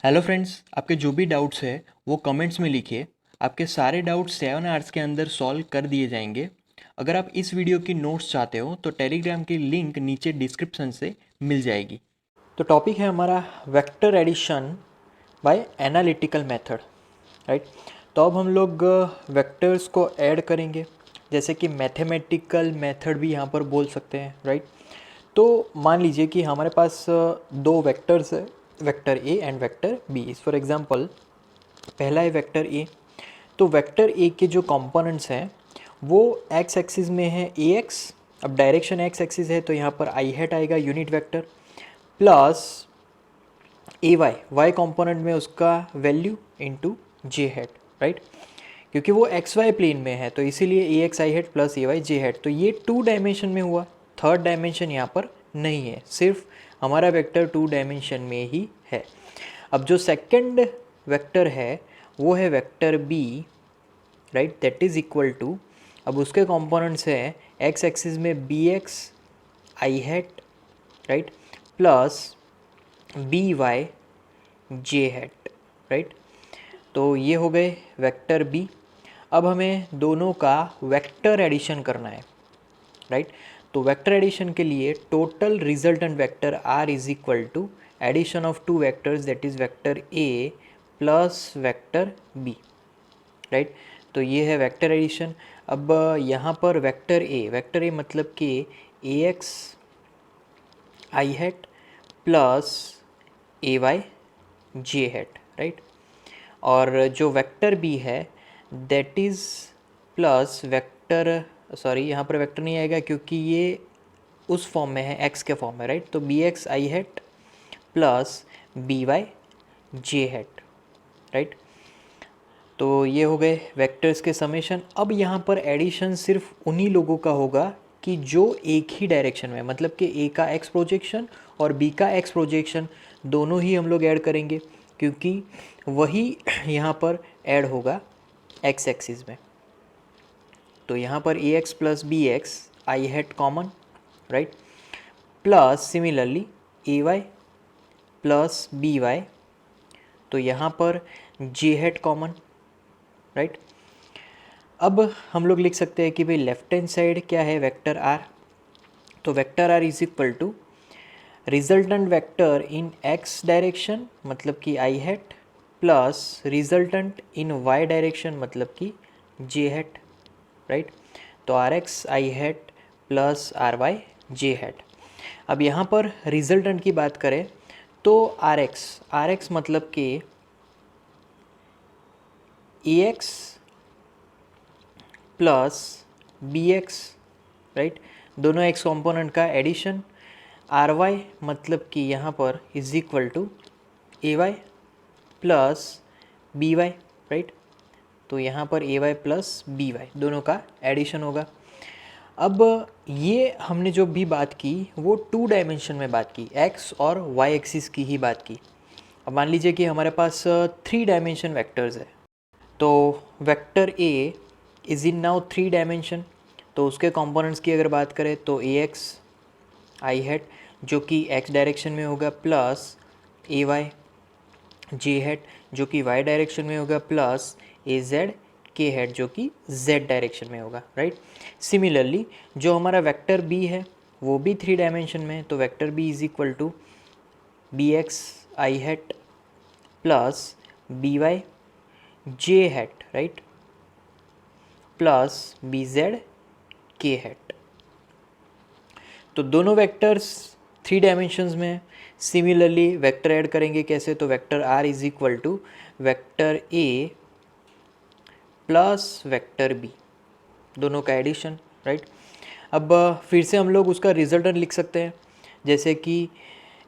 Hello friends, आपके जो भी डाउट्स है वो कमेंट्स में लिखिए। आपके सारे डाउट्स 7 आवर्स के अंदर सॉल्व कर दिए जाएंगे। अगर आप इस वीडियो की नोट्स चाहते हो तो टेलीग्राम की लिंक नीचे डिस्क्रिप्शन से मिल जाएगी। तो टॉपिक है हमारा vector addition by analytical method, right. तो अब हम लोग वेक्टर्स को ऐड करेंगे, जैसे कि मैथमेटिकल मेथड भी यहाँ पर बोल सकते हैं, राइट। तो मान लीजिए कि हमारे पास दो वेक्टर्स है, vector A and vector B. For example पहला है वेक्टर ए। तो वेक्टर ए के जो कंपोनेंट्स हैं वो एक्स एक्सिस में है ए एक्स। अब डायरेक्शन एक्स एक्सिस है तो यहाँ पर आई हैट आएगा यूनिट वेक्टर, प्लस ए वाई, वाई कॉम्पोनेंट में उसका वैल्यू इंटू जे हैट, राइट। क्योंकि वो एक्स वाई प्लेन में है तो इसीलिए ए एक्स आई हैट प्लस ए वाई जे हैट। तो ये 2 डायमेंशन में हुआ, थर्ड डायमेंशन यहाँ पर नहीं है, सिर्फ हमारा वेक्टर 2 डायमेंशन में ही है। अब जो सेकंड वेक्टर है वो है vector B, right, that is equal to, अब उसके कंपोनेंट्स हैं एक्स एक्सिस में बी एक्स आई hat, right, plus B Y जे हैट, राइट। तो ये हो गए वेक्टर बी। अब हमें दोनों का वेक्टर एडिशन करना है, राइट। तो वेक्टर एडिशन के लिए total resultant vector are is equal to addition of two vectors, that is vector A plus vector B, right. तो ये है वेक्टर एडिशन। अब यहाँ पर वेक्टर ए मतलब कि a x I hat plus A Y J hat, right. और जो वेक्टर बी है that is plus vector, sorry यहाँ पर वेक्टर नहीं आएगा क्योंकि ये उस फॉर्म में है, एक्स के फॉर्म में, राइट। तो बी एक्स आई हैट प्लस बी वाई जे हैट, राइट। तो ये हो गए वेक्टर्स के समेशन। अब यहाँ पर एडिशन सिर्फ उन्हीं लोगों का होगा कि जो एक ही डायरेक्शन में, मतलब कि ए का एक्स प्रोजेक्शन और बी का एक्स प्रोजेक्शन दोनों ही हम लोग ऐड करेंगे, क्योंकि वही यहाँ पर ऐड होगा एक्स एक्सिस में। तो यहाँ पर a x plus B x I hat common, right, plus similarly A Y plus B y, तो यहाँ पर जे हैट कॉमन, राइट। अब हम लोग लिख सकते हैं कि भाई लेफ्ट हैंड साइड क्या है, वेक्टर आर। तो vector are is equal to resultant vector in x direction मतलब कि i hat plus resultant in y direction मतलब कि जे हैट, राइट। तो आर एक्स आई हैट प्लस आर वाई जे hat. अब यहाँ पर रिजल्टेंट की बात करें तो आर एक्स मतलब कि a x plus B x, right, दोनों एक्स कॉम्पोनेंट का एडिशन। आर वाई मतलब कि यहाँ पर is equal to A Y plus B Y, right. तो यहाँ पर a Y plus B y दोनों का एडिशन होगा। अब ये हमने जो भी बात की वो 2 डायमेंशन में बात की, एक्स और वाई एक्सिस की ही बात की। अब मान लीजिए कि हमारे पास 3 डायमेंशन वेक्टर्स है। तो vector A is in now 3 dimension. तो उसके कंपोनेंट्स की अगर बात करें तो ए एक्स आई हैट जो कि एक्स डायरेक्शन में होगा प्लस ए वाई जे हैट जो कि वाई डायरेक्शन में होगा plus A Z K hat जो कि जेड डायरेक्शन में होगा, राइट। सिमिलरली जो हमारा वेक्टर बी है वो भी 3 डायमेंशन में है। तो vector B is equal to B x I hat plus B Y J hat, right, plus B Z K hat. तो दोनों वेक्टर्स 3 डायमेंशंस में है। सिमिलरली वेक्टर ऐड करेंगे कैसे, तो vector are is equal to vector A plus vector B, दोनों का addition, right. अब फिर से हम लोग उसका रिजल्टेंट लिख सकते हैं, जैसे कि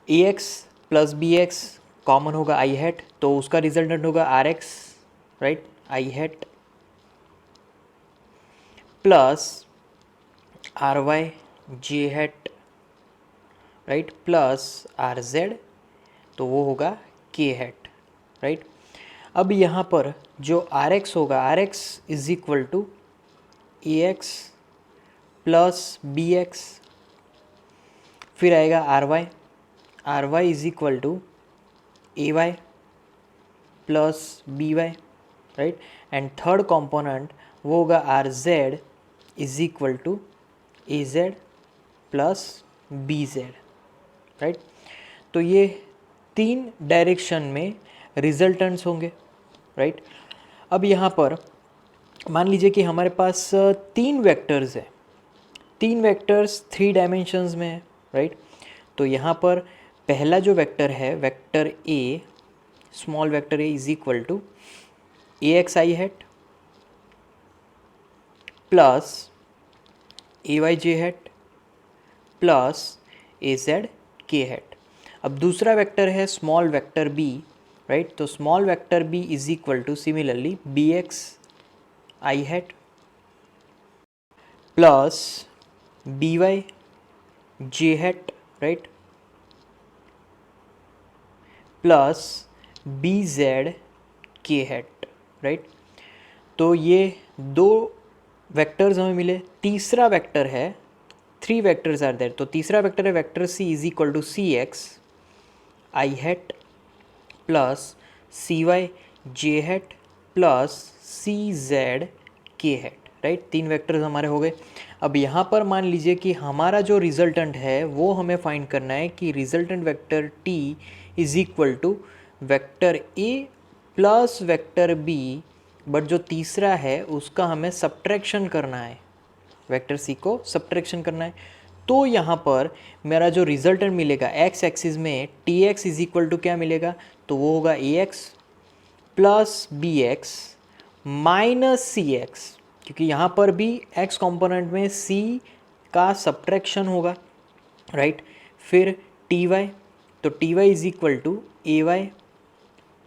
a x plus B x common होगा आई हैट, तो उसका रिजल्टेंट होगा are x, right, i hat plus r y J hat, right, plus r z, तो वो होगा के हैट, राइट। अब यहाँ पर जो आर एक्स होगा, are X is equal to A x plus B X, फिर आएगा R Y is equal to A Y plus B Y, right. And third component वो होगा R Z is equal to A Z plus B Z, right. तो ये 3 direction में रिजल्टेंट्स होंगे, right. अब यहाँ पर मान लीजिए कि हमारे पास 3 वेक्टर्स है, 3 वेक्टर्स 3 डायमेंशंस में है, राइट। तो यहाँ पर पहला जो वेक्टर है vector A, small vector A is equal to A x I hat plus A Y J hat plus A Z K hat. अब दूसरा वेक्टर है स्मॉल वेक्टर बी, राइट। तो small vector B is equal to similarly B x I hat plus B Y J hat, right, plus B Z K hat, right. तो ये 2 vectors हमें मिले। तीसरा vector है, 3 वेक्टर्स आर देयर, तो तीसरा vector है vector C is equal to C X I hat plus C Y J hat plus C Z K hat, right. 3 vectors हमारे हो गए। अब यहाँ पर मान लीजिए कि हमारा जो रिजल्टेंट है वो हमें फाइंड करना है कि resultant vector T is equal to vector A plus vector B, but जो तीसरा है उसका हमें सब्ट्रैक्शन करना है, वेक्टर सी को सब्ट्रैक्शन करना है। तो यहाँ पर मेरा जो रिजल्टेंट मिलेगा एक्स एक्सिस में t x is equal to क्या मिलेगा, तो वो होगा a x plus B x minus c x, क्योंकि यहाँ पर भी एक्स कंपोनेंट में सी का सब्ट्रैक्शन होगा, राइट। फिर टी वाई, तो T Y is equal to A Y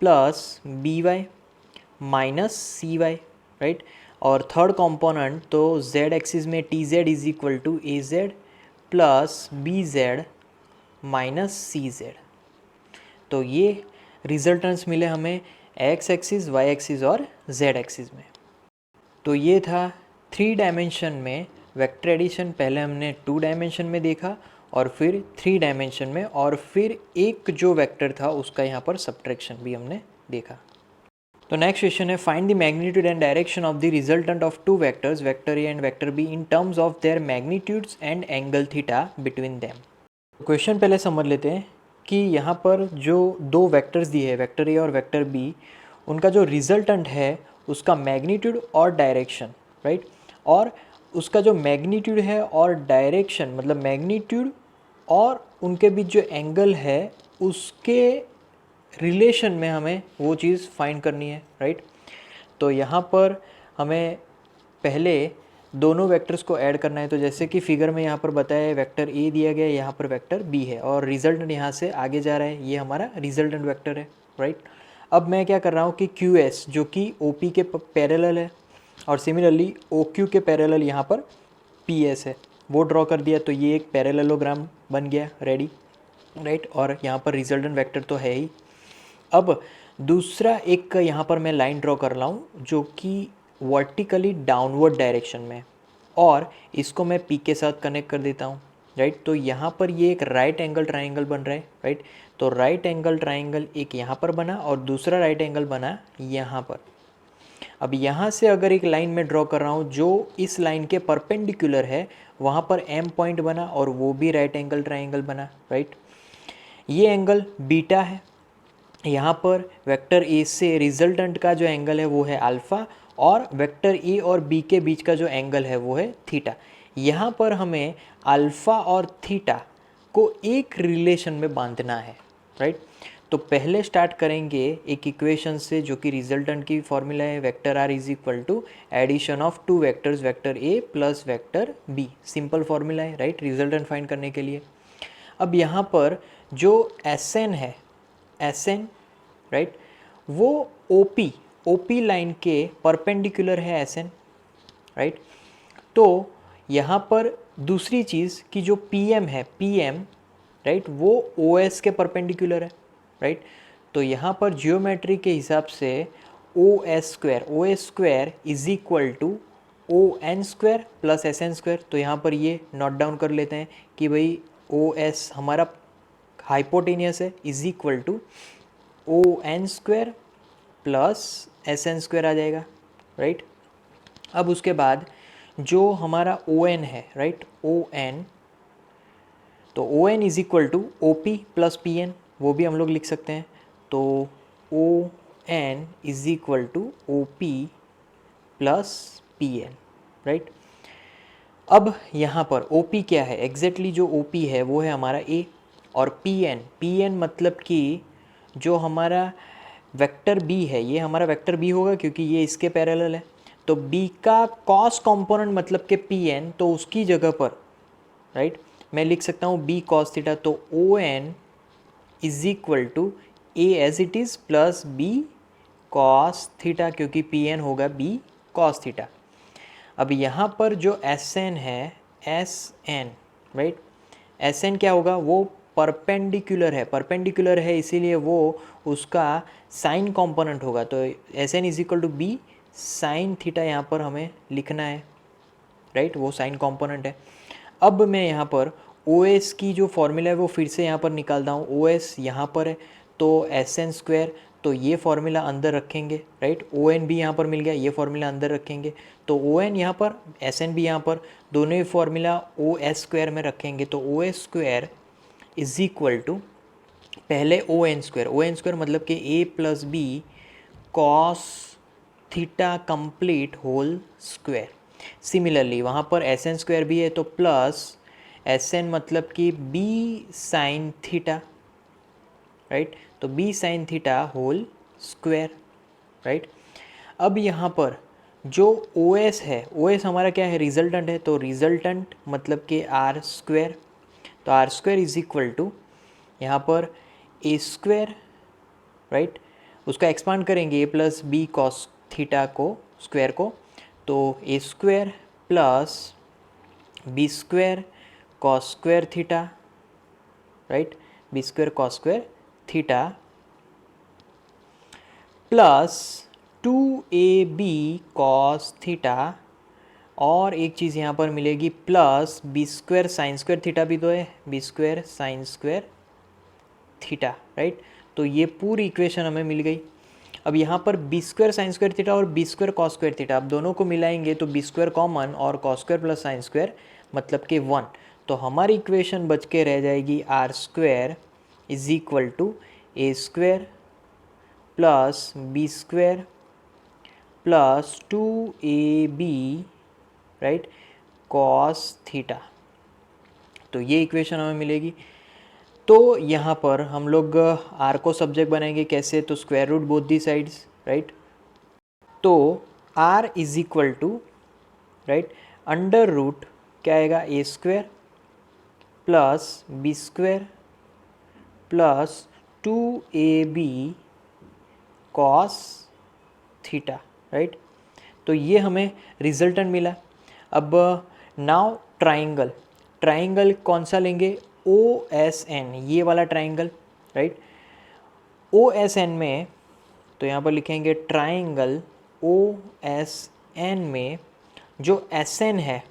plus B Y minus C Y, right. और थर्ड कंपोनेंट तो जेड एक्सिस में T Z is equal to A Z plus B Z minus C Z. तो ये resultants मिले हमें X axis, Y axis और Z axis में। तो ये था 3 डायमेंशन में वेक्टर एडिशन। पहले हमने 2 डायमेंशन में देखा और फिर 3 डायमेंशन में, और फिर एक जो वेक्टर था उसका यहाँ पर सब्ट्रैक्शन भी हमने देखा। तो नेक्स्ट क्वेश्चन है find the magnitude and direction of the resultant of 2 vectors vector A and vector be in terms of their magnitudes and angle theta between them. Question पहले समझ लेते हैं कि यहाँ पर जो 2 वेक्टर्स दिए हैं वेक्टर ए और वेक्टर बी, उनका जो रिजल्टेंट है उसका मैग्नीट्यूड और डायरेक्शन, राइट। और उसका जो मैग्नीट्यूड है और डायरेक्शन, मतलब मैग्नीट्यूड और उनके बीच जो एंगल है उसके रिलेशन में हमें वो चीज़ फाइंड करनी है, राइट। तो यहाँ पर हमें पहले दोनों वेक्टर्स को ऐड करना है। तो जैसे कि फिगर में यहाँ पर बताया है वेक्टर ए दिया गया है, यहाँ पर वेक्टर बी है और रिजल्टेंट यहाँ से आगे जा रहा है, ये हमारा रिजल्टेंट वेक्टर है, राइट। अब मैं क्या कर रहा हूँ कि क्यू एस जो कि ओ पी के पैरेलल है और सिमिलरली ओ क्यू के पैरेलल यहाँ पर पी एस है, वो ड्रॉ कर दिया। तो ये एक पैरेललोग्राम बन गया रेडी, राइट। और यहाँ पर रिजल्टेंट वेक्टर तो है ही। अब दूसरा एक यहाँ पर मैं लाइन ड्रॉ कर रहा हूँ जो कि वर्टिकली डाउनवर्ड डायरेक्शन में, और इसको मैं पी के साथ कनेक्ट कर देता हूँ, राइट। तो यहाँ पर ये एक राइट एंगल ट्राइंगल बन रहा है, राइट। तो राइट एंगल ट्राइंगल एक यहाँ पर बना और दूसरा राइट एंगल बना यहाँ पर। अब यहाँ से अगर एक लाइन में ड्रॉ कर रहा हूँ जो इस लाइन के परपेंडिकुलर है, वहाँ पर एम पॉइंट बना और वो भी राइट एंगल ट्राइंगल बना, राइट। ये एंगल बीटा है। यहाँ पर वेक्टर ए से रिजल्टेंट का जो एंगल है वो है अल्फ़ा, और वेक्टर ए और बी के बीच का जो एंगल है वो है थीटा। यहाँ पर हमें अल्फ़ा और थीटा को एक रिलेशन में बांधना है, राइट। तो पहले स्टार्ट करेंगे एक इक्वेशन से जो कि रिजल्टेंट की फॉर्मूला है vector are is equal to addition of 2 vectors vector A plus vector B. Simple formula है, राइट, रिजल्टेंट फाइंड करने के लिए। अब यहाँ पर जो एस एन है, एस एन, राइट, वो ओ पी लाइन के परपेंडिकुलर है एस एन, राइट। तो यहाँ पर दूसरी चीज़ कि जो पी एम है, पी एम, राइट, वो ओ एस के परपेंडिकुलर है, राइट। तो यहाँ पर जियोमेट्री के हिसाब से O S square is equal to O N square plus S N square. तो यहाँ पर ये नोट डाउन कर लेते हैं कि भाई ओ एस हमारा हाइपोटेनियस है is equal to O N square plus S N square आ जाएगा, राइट। अब उसके बाद जो हमारा ओ एन है, राइट, ओ एन, तो O N is equal to O P plus P N, वो भी हम लोग लिख सकते हैं। तो O N is equal to O P plus P N, right. अब यहाँ पर ओ पी क्या है, एग्जैक्टली जो ओ पी है वो है हमारा ए, और पी एन मतलब कि जो हमारा वेक्टर बी है, ये हमारा वेक्टर बी होगा क्योंकि ये इसके पैरेलल है। तो बी का कॉस कंपोनेंट मतलब कि पी एन, तो उसकी जगह पर, राइट, मैं लिख सकता हूँ बी कॉस थीटा। तो O N is equal to a as it is plus B cos theta, क्योंकि पी एन होगा बी कॉस थीटा। अब यहाँ पर जो एस एन है, S N, right, S N क्या होगा, वो परपेंडिकुलर है इसीलिए वो उसका साइन कंपोनेंट होगा। तो S N is equal to B sine theta यहाँ पर हमें लिखना है, राइट, वो साइन कंपोनेंट है। अब मैं यहाँ पर ओ एस की जो फॉर्मूला है वो फिर से यहाँ पर निकालता हूँ। ओ एस यहाँ पर है तो एस एन स्क्वायर, तो ये फॉर्मूला अंदर रखेंगे, राइट। ओ एन भी यहाँ पर मिल गया, ये फॉर्मूला अंदर रखेंगे। तो ओ एन यहाँ पर, एस एन भी यहाँ पर, दोनों ही फॉर्मूला ओ एस स्क्वायर में रखेंगे। तो O S square is equal to पहले ओ एन स्क्वायर मतलब कि ए plus B cos theta complete whole square. Similarly वहाँ पर एस एन स्क्वायर भी है तो प्लस एस एन मतलब कि बी साइन थीटा, राइट। तो B sine theta whole square, right. अब यहाँ पर जो ओ एस है, ओ एस हमारा क्या है, रिजल्टेंट है। तो रिजल्टेंट मतलब कि आर स्क्वायर। तो r square is equal to यहाँ पर ए स्क्वायर, राइट, उसका एक्सपांड करेंगे a plus B cos theta को, स्क्वायर को। तो a square plus B square cos square theta, right, b square cos square theta plus 2ab cos theta, और एक चीज़ यहाँ पर मिलेगी plus B square sine square theta भी तो है, b square sine square theta, right. तो ये पूरी इक्वेशन हमें मिल गई। अब यहाँ पर b square sine square theta और b square cos square theta, अब दोनों को मिलाएंगे तो बी स्क्वायर कॉमन और cos square plus sine square मतलब कि 1। तो हमारी इक्वेशन बच के रह जाएगी R square is equal to A square plus B square plus 2ab, right, cos theta. तो ये इक्वेशन हमें मिलेगी। तो यहाँ पर हम लोग आर को सब्जेक्ट बनाएंगे कैसे, तो square root both the sides, right. तो r is equal to, right, under root क्या आएगा, a square plus B square plus 2ab cos theta, right. तो ये हमें रिजल्टेंट मिला। अब नाउ ट्राइंगल कौन सा लेंगे, ओ एस एन, ये वाला triangle, right. O S N में तो यहाँ पर लिखेंगे ट्राइंगल ओ एस एन में जो एस एन है,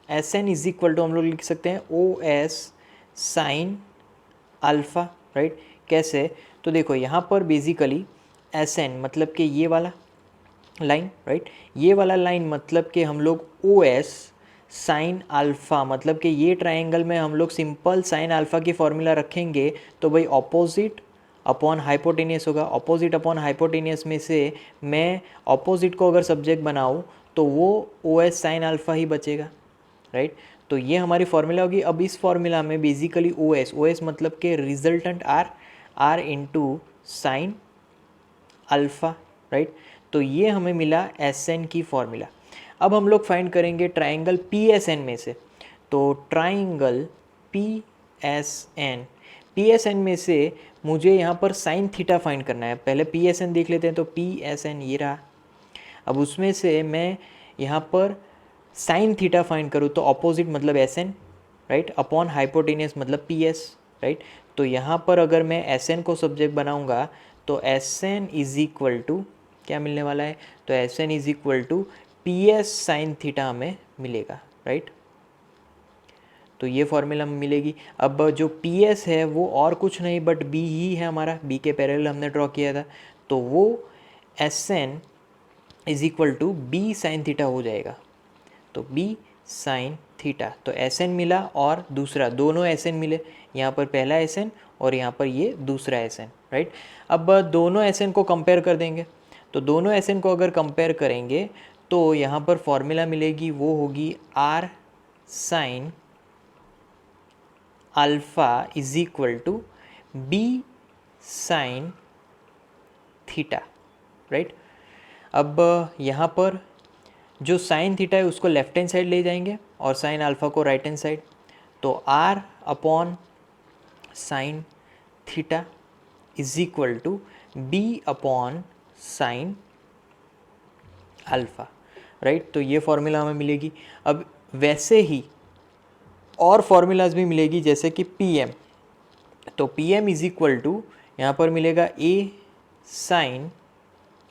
S N is equal to हम लोग लिख सकते हैं O S sine alpha, right. कैसे, तो देखो यहाँ पर बेसिकली एस एन मतलब कि ये वाला लाइन, राइट, ये वाला लाइन मतलब कि हम लोग ओ एस साइन अल्फ़ा मतलब कि ये ट्राइंगल में हम लोग सिंपल साइन अल्फ़ा की फॉर्मूला रखेंगे तो भाई ऑपोजिट अपॉन हाइपोटेनियस होगा। ऑपोजिट अपॉन हाइपोटेनियस में से मैं ऑपोजिट को अगर सब्जेक्ट बनाऊँ तो वो ओ एस साइन अल्फ़ा ही बचेगा, राइट। तो ये हमारी फॉर्मूला होगी। अब इस फॉर्मूला में बेसिकली ओ एस मतलब कि resultant R into sign alpha, right. तो ये हमें मिला एस एन की फॉर्मूला। अब हम लोग फाइंड करेंगे ट्राइंगल पी एस एन में से। तो ट्राइंगल पी एस एन में से मुझे यहाँ पर साइन थीटा फाइंड करना है। पहले पी एस एन देख लेते हैं। तो पी एस एन ये रहा। अब उसमें से मैं यहाँ पर साइन थीटा फाइंड करूँ तो अपोजिट मतलब S N, right, upon hypotenuse मतलब पी एस, राइट। तो यहाँ पर अगर मैं एस एन को सब्जेक्ट बनाऊँगा तो S N is equal to क्या मिलने वाला है, तो S N is equal to P S sine theta हमें मिलेगा, राइट। तो ये फॉर्मूला मिलेगी। अब जो पी एस है वो और कुछ नहीं बट बी ही है हमारा, बी के पैरेलल हमने ड्रॉ किया था। तो वो S N is equal to B sine theta हो जाएगा। तो बी साइन थीटा, तो एस एन मिला और दूसरा, दोनों एस एन मिले, यहाँ पर पहला एस एन और यहाँ पर ये दूसरा एस एन, राइट। अब दोनों एस एन को कंपेयर कर देंगे, तो दोनों एस एन को अगर कंपेयर करेंगे तो यहाँ पर फॉर्मूला मिलेगी, वो होगी R sine alpha is equal to B sine theta, right. अब यहाँ पर जो साइन थीटा है उसको लेफ्ट हैंड साइड ले जाएंगे और साइन अल्फ़ा को राइट हैंड साइड, तो R upon sine theta is equal to B upon sine alpha, right. तो ये फॉर्मूला हमें मिलेगी। अब वैसे ही और फॉर्मूलाज भी मिलेगी, जैसे कि पी एम, तो P M is equal to यहाँ पर मिलेगा ए साइन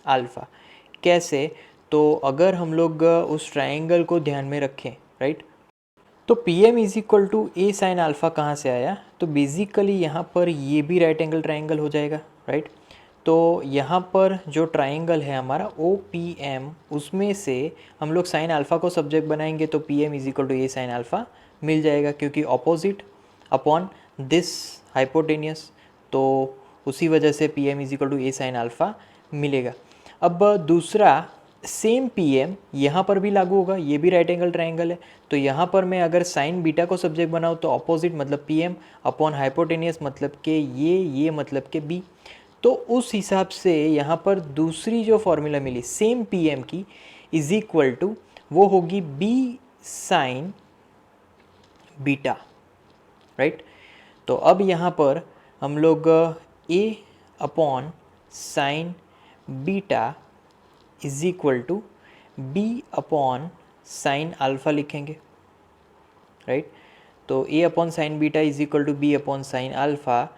अल्फ़ा। कैसे? तो अगर हम लोग उस ट्राइंगल को ध्यान में रखें, राइट, तो P M is equal to A sine alpha कहाँ से आया? तो बेसिकली यहाँ पर ये भी राइट एंगल ट्राइंगल हो जाएगा, राइट। तो यहाँ पर जो ट्राइंगल है हमारा ओ पी एम, उसमें से हम लोग साइन अल्फ़ा को सब्जेक्ट बनाएंगे तो P M is equal to A sine alpha मिल जाएगा, क्योंकि ऑपोजिट अपॉन दिस हाइपोटेनियस, तो उसी वजह से P M is equal to A sine alpha मिलेगा। अब दूसरा सेम पी एम यहाँ पर भी लागू होगा, ये भी राइट एंगल ट्राइंगल है, तो यहाँ पर मैं अगर साइन बीटा को सब्जेक्ट बनाऊँ तो ऑपोजिट मतलब पी एम अपॉन हाइपोटेनियस मतलब के ये मतलब के बी। तो उस हिसाब से यहाँ पर दूसरी जो फॉर्मूला मिली सेम पी एम की इज इक्वल टू वो होगी बी साइन बीटा, राइट। तो अब यहाँ पर हम लोग a upon sine beta is equal to B upon sine alpha लिखेंगे, राइट। तो a upon sine beta is equal to B upon sine alpha.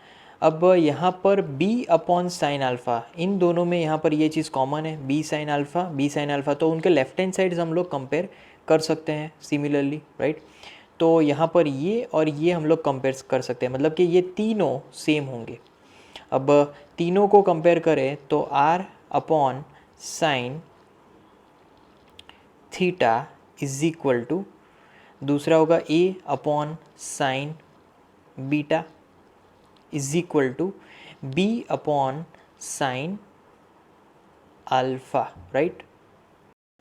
अब यहाँ पर b अपॉन साइन अल्फ़ा, इन दोनों में यहाँ पर ये चीज़ कॉमन है, b साइन अल्फ़ा, तो उनके लेफ्ट हैंड साइड्स हम लोग कंपेयर कर सकते हैं सिमिलरली, राइट। तो यहाँ पर ये और ये हम लोग कंपेयर कर सकते हैं, मतलब कि ये तीनों सेम होंगे। अब तीनों को कंपेयर करें तो r upon sine theta is equal to, दूसरा होगा a upon sine beta is equal to B upon sine alpha, right.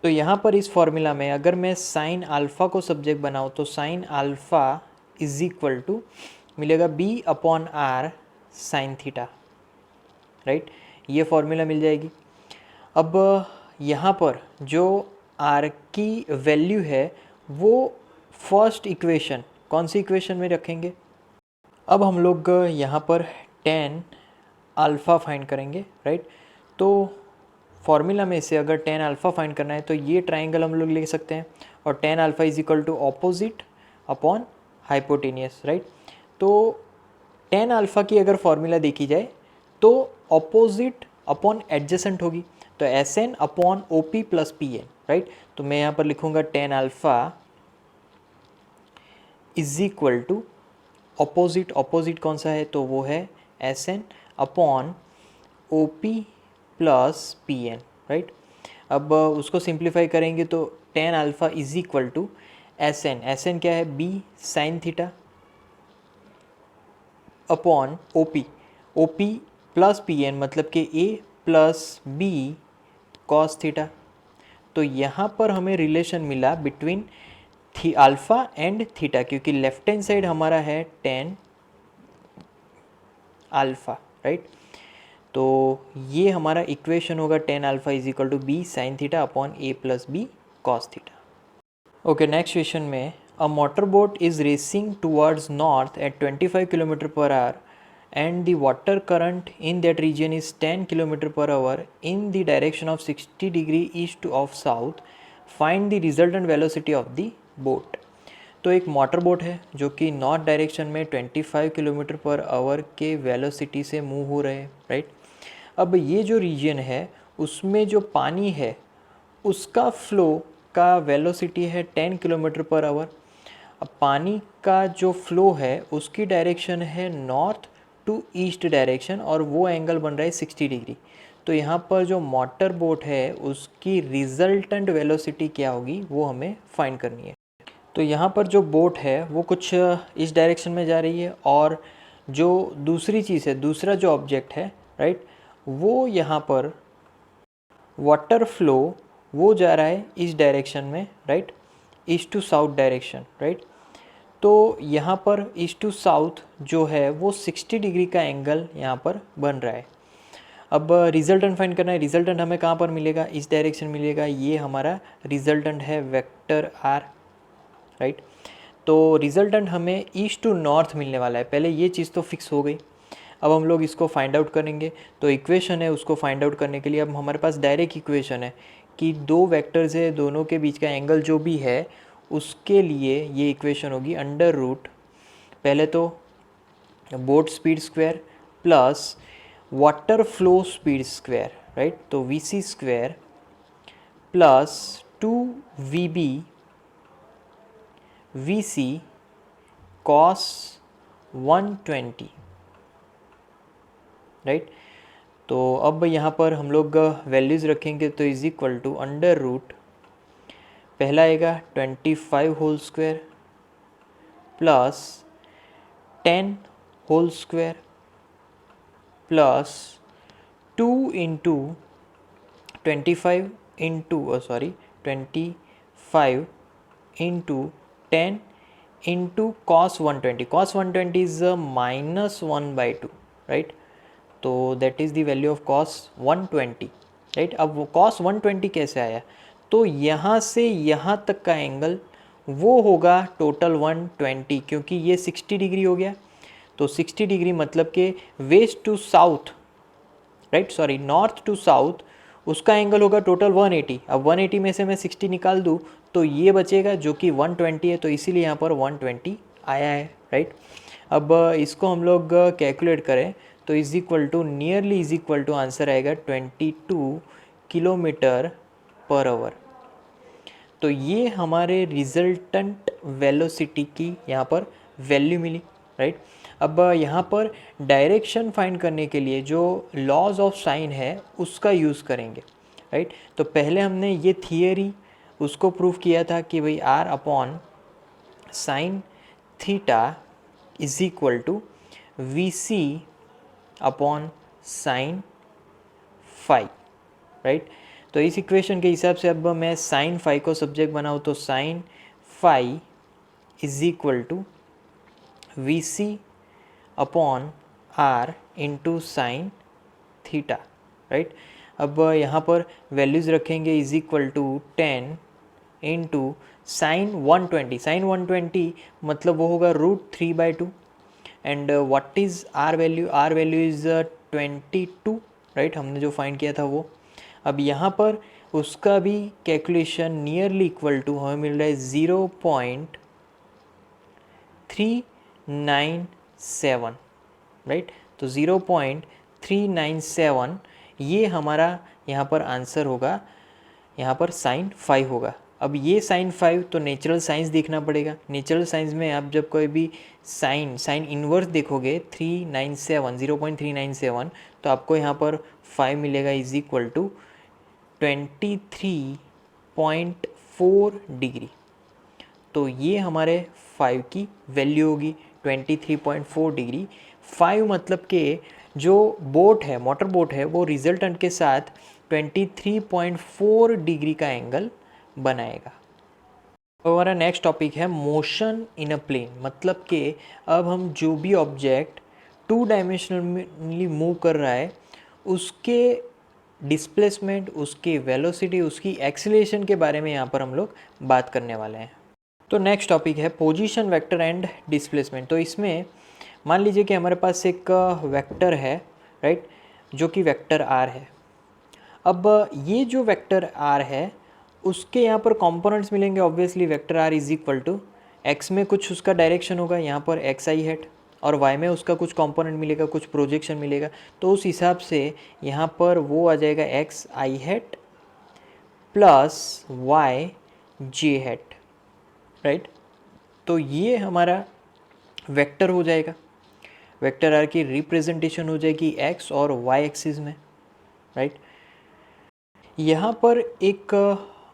तो यहाँ पर इस फॉर्मूला में अगर मैं साइन अल्फ़ा को सब्जेक्ट बनाऊँ तो sine alpha is equal to मिलेगा b upon r sine theta, right. ये फॉर्मूला मिल जाएगी। अब यहाँ पर जो आर की वैल्यू है वो फर्स्ट इक्वेशन, कौन सी इक्वेशन में रखेंगे? अब हम लोग यहाँ पर टेन अल्फ़ा फाइंड करेंगे, राइट। तो फॉर्मूला में से अगर टेन अल्फ़ा फाइंड करना है तो ये ट्राइंगल हम लोग ले सकते हैं, और tan alpha is equal to opposite upon hypotenuse, right. तो टेन अल्फ़ा की अगर फॉर्मूला देखी जाए तो ऑपोजिट अपॉन एडजेसेंट होगी, तो S N upon O P plus P N, right. तो मैं यहाँ पर लिखूँगा tan alpha is equal to opposite कौन सा है, तो वो है S N upon O P plus P N, right. अब उसको सिंप्लीफाई करेंगे तो tan alpha is equal to S N क्या है, B sine theta upon O P plus P N मतलब कि ए प्लस बी कॉस थीटा। तो यहाँ पर हमें रिलेशन मिला बिटवीन अल्फ़ा एंड थीटा, क्योंकि लेफ्ट हैंड साइड हमारा है टेन अल्फ़ा, राइट। तो ये हमारा इक्वेशन होगा tan alpha is equal to B sine theta upon a plus B cos theta. Okay, next question में a motor boat is racing towards north at 25 kilometre per hour and the water current in that region is 10 km per hour in the direction of 60 degree east of south. Find the resultant velocity of the boat. तो एक motor boat है जो कि north direction में 25 kilometre per our के velocity से move हो रहे हैं, राइट। अब ये जो रीजन है उसमें जो पानी है उसका फ्लो का वेलोसिटी है 10 किलोमीटर पर आवर। अब पानी का जो फ्लो है उसकी डायरेक्शन है नॉर्थ टू ईस्ट डायरेक्शन, और वो एंगल बन रहा है 60 डिग्री। तो यहाँ पर जो मोटर बोट है उसकी रिजल्टेंट वेलोसिटी क्या होगी वो हमें फाइंड करनी है। तो यहाँ पर जो बोट है वो कुछ इस डायरेक्शन में जा रही है और जो दूसरी चीज़ है, दूसरा जो ऑब्जेक्ट है, राइट, वो यहाँ पर वाटर फ्लो वो जा रहा है इस डायरेक्शन में, right, east to south direction, right. तो यहाँ पर ईस्ट टू साउथ जो है वो 60 डिग्री का एंगल यहाँ पर बन रहा है। अब रिजल्टेंट फाइंड करना है। रिजल्टेंट हमें कहाँ पर मिलेगा? इस डायरेक्शन मिलेगा। ये हमारा रिजल्टेंट है वेक्टर आर, राइट। तो रिजल्टेंट हमें ईस्ट टू नॉर्थ मिलने वाला है। पहले ये चीज़ तो फिक्स हो गई। अब हम लोग इसको फाइंड आउट करेंगे। तो इक्वेशन है, उसको फाइंड आउट करने के लिए अब हमारे पास डायरेक्ट इक्वेशन है कि दो वेक्टर्स है, दोनों के बीच का एंगल जो भी है उसके लिए ये इक्वेशन होगी अंडर रूट, पहले तो boat speed square plus water flow speed square, right. तो V C square plus 2VB V C cos 120, right. तो अब यहाँ पर हम लोग वैल्यूज़ रखेंगे तो is equal to under root, पहला आएगा 25 whole square plus 10 whole square plus 2 into 25 into 25 into 10 into cos 120. Cos 120 is -1/2, right. तो that is the value of cos 120, right. अब वो कॉस 120 कैसे आया? तो यहाँ से यहाँ तक का एंगल वो होगा टोटल 120, क्योंकि ये 60 डिग्री हो गया। तो 60 डिग्री मतलब कि west to south, right, sorry, north to south, उसका एंगल होगा टोटल 180। अब 180 में से मैं 60 निकाल दूँ तो ये बचेगा जो कि 120 है, तो इसीलिए यहाँ पर 120 आया है, राइट। अब इसको हम लोग कैलकुलेट करें तो is equal to nearly is equal to answer आएगा 22 किलोमीटर पर आवर। तो ये हमारे रिजल्टेंट वेलोसिटी की यहाँ पर वैल्यू मिली, राइट। अब यहाँ पर डायरेक्शन फाइंड करने के लिए जो लॉज ऑफ साइन है उसका यूज़ करेंगे, राइट। तो पहले हमने ये थियरी उसको प्रूव किया था कि भाई R upon sine theta is equal to V C upon sine phi, right. तो इस इक्वेशन के हिसाब से अब मैं साइन फाई को सब्जेक्ट बनाऊँ तो sine phi is equal to V C upon R into sine theta, right. अब यहाँ पर वैल्यूज़ रखेंगे is equal to 10 into sine 120. Sine 120 मतलब वो होगा √3/2 and what is R value? R value is 22, right, हमने जो फाइंड किया था वो। अब यहाँ पर उसका भी कैलकुलेशन नियरली इक्वल टू हमें मिल रहा है 0.397, राइट। तो 0.397 ये हमारा यहाँ पर आंसर होगा, यहाँ पर साइन 5 होगा। अब ये साइन 5 तो नेचुरल साइंस देखना पड़ेगा। नेचुरल साइंस में आप जब कोई भी साइन इन्वर्स देखोगे 0.397 तो आपको यहाँ पर 5 मिलेगा इज इक्वल टू 23.4 डिग्री। तो ये हमारे 5 की वैल्यू होगी 23.4 डिग्री। 5 मतलब कि जो बोट है, मोटर बोट है, वो रिजल्टेंट के साथ 23.4 डिग्री का एंगल बनाएगा। तो हमारा नेक्स्ट टॉपिक है मोशन इन अ प्लेन, मतलब कि अब हम जो भी ऑब्जेक्ट 2 डायमेंशनली मूव कर रहा है उसके डिस्प्लेसमेंट, उसकी वेलोसिटी, उसकी एक्सीलरेशन के बारे में यहाँ पर हम लोग बात करने वाले हैं। तो नेक्स्ट टॉपिक है पोजीशन वेक्टर एंड डिस्प्लेसमेंट। तो इसमें मान लीजिए कि हमारे पास एक वेक्टर है, राइट, जो कि वेक्टर आर है। अब ये जो वेक्टर आर है उसके यहाँ पर कंपोनेंट्स मिलेंगे। Obviously vector are is equal to X में कुछ उसका डायरेक्शन होगा, यहाँ पर एक्स आई हैट, और वाई में उसका कुछ कंपोनेंट मिलेगा, कुछ प्रोजेक्शन मिलेगा। तो उस हिसाब से यहाँ पर वो आ जाएगा एक्स आई हैट प्लस वाई जे हैट, राइट। तो ये हमारा वेक्टर हो जाएगा। वेक्टर आर की रिप्रेजेंटेशन हो जाएगी एक्स और वाई एक्सिस में, राइट। यहाँ पर एक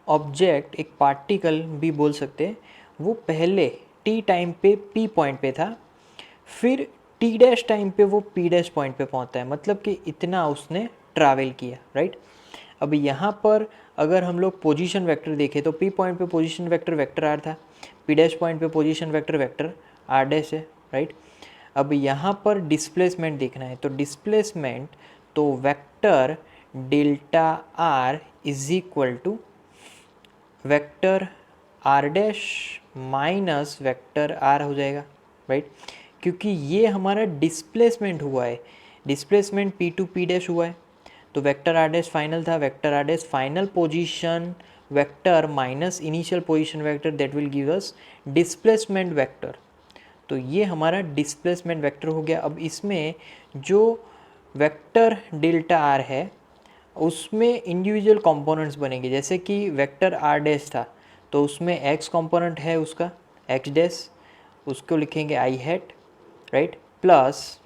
ऑब्जेक्ट, एक पार्टिकल भी बोल सकते हैं, वो पहले टी टाइम पे पी पॉइंट पे था, फिर टी डैश टाइम पे वो पी डैश पॉइंट पे पहुँचता है, मतलब कि इतना उसने ट्रैवल किया, राइट। अब यहाँ पर अगर हम लोग पोजीशन वेक्टर देखें तो पी पॉइंट पे पोजीशन वेक्टर वेक्टर आर था, पी डैश पॉइंट पे position vector vector R dash है, राइट। अब यहाँ पर डिस्प्लेसमेंट देखना है, तो डिस्प्लेसमेंट तो vector delta R is equal to vector R dash minus vector R हो जाएगा, राइट। क्योंकि ये हमारा डिस्प्लेसमेंट हुआ है, displacement P to P dash हुआ है, तो वेक्टर आर डैश फाइनल था, vector R dash final position vector minus initial position vector, that will give us displacement vector. तो ये हमारा डिस्प्लेसमेंट वेक्टर हो गया। अब इसमें जो वेक्टर डेल्टा आर है उसमें इंडिविजुअल कंपोनेंट्स बनेंगे, जैसे कि वेक्टर आर डैश था तो उसमें एक्स कंपोनेंट है उसका एक्स डैश, उसको लिखेंगे I hat, right, plus